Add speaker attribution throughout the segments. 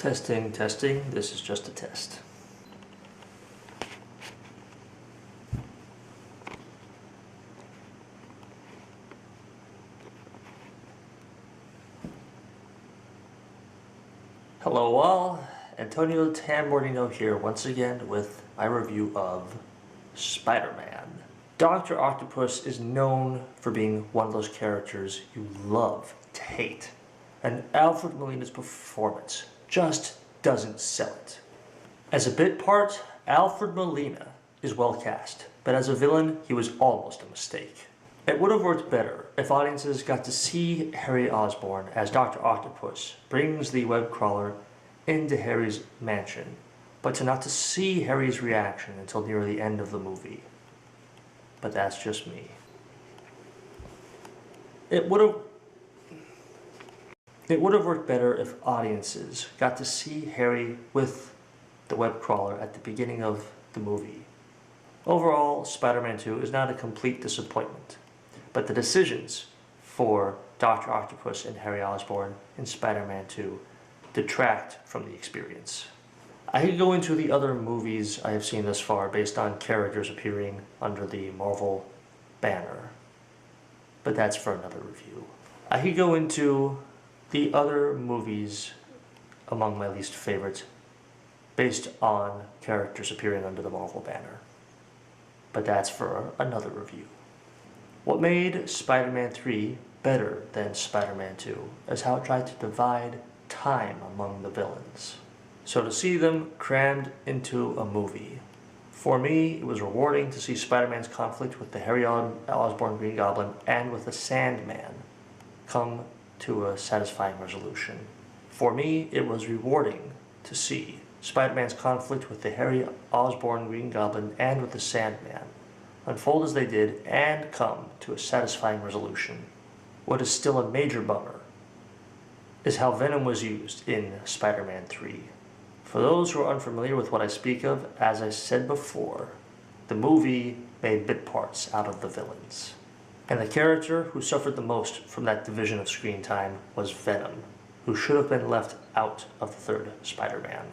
Speaker 1: Testing, testing. This is just a test. Hello all, Antonio Tambornino here once again with my review of Spider-Man. Dr. Octopus is known for being one of those characters you love to hate, and Alfred Molina's performance just doesn't sell it. As a bit part, Alfred Molina is well cast, but as a villain, he was almost a mistake. It would have worked better if audiences got to see Harry Osborn as Dr. Octopus brings the web crawler into Harry's mansion, but to not to see Harry's reaction until near the end of the movie. But that's just me. It would have worked better if audiences got to see Harry with the web crawler at the beginning of the movie. Overall, Spider-Man 2 is not a complete disappointment, but the decisions for Dr. Octopus and Harry Osborn in Spider-Man 2 detract from the experience. I could go into the other movies I have seen thus far based on characters appearing under the Marvel banner, but that's for another review. I could go into the other movies among my least favorites based on characters appearing under the Marvel banner, but that's for another review. What made Spider-Man 3 better than Spider-Man 2 is how it tried to divide time among the villains. So to see them crammed into a movie, for me it was rewarding to see Spider-Man's conflict with the Harry Osborn Green Goblin and with the Sandman come to a satisfying resolution. For me it was rewarding to see Spider-Man's conflict with the Harry Osborn Green Goblin and with the Sandman unfold as they did and come to a satisfying resolution. What is still a major bummer is how Venom was used in Spider-Man 3. For those who are unfamiliar with what I speak of, as I said before, the movie made bit parts out of the villains. And the character who suffered the most from that division of screen time was Venom, who should have been left out of the third Spider-Man.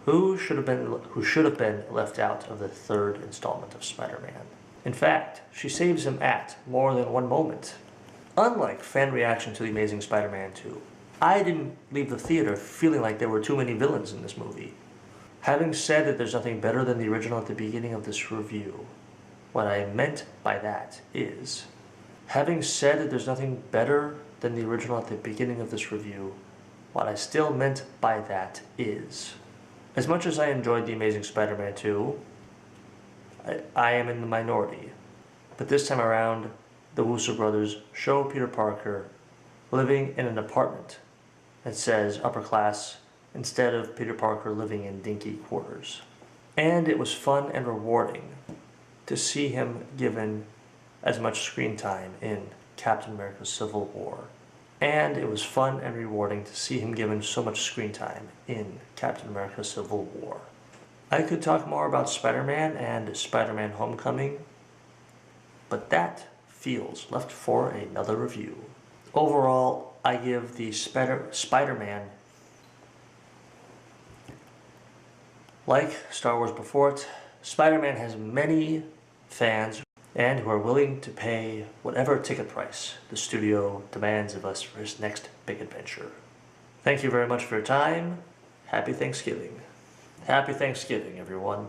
Speaker 1: Who should have been left out of the third installment of Spider-Man? In fact, she saves him at more than one moment. Unlike fan reaction to The Amazing Spider-Man 2, I didn't leave the theater feeling like there were too many villains in this movie. Having said that there's nothing better than the original at the beginning of this review, what I meant by that is, having said that there's nothing better than the original at the beginning of this review, what I still meant by that is, as much as I enjoyed The Amazing Spider-Man 2, I am in the minority. But this time around, the Wooster brothers show Peter Parker living in an apartment that says upper class instead of Peter Parker living in dinky quarters. And it was fun and rewarding to see him given as much screen time in Captain America: Civil War. And it was fun and rewarding to see him given so much screen time in Captain America: Civil War. I could talk more about Spider-Man and Spider-Man: Homecoming, but that feels left for another review. Overall, I give the Spider-Man, like Star Wars before it, Spider-Man has many fans and who are willing to pay whatever ticket price the studio demands of us for his next big adventure. Thank you very much for your time. Happy Thanksgiving. Happy Thanksgiving, everyone.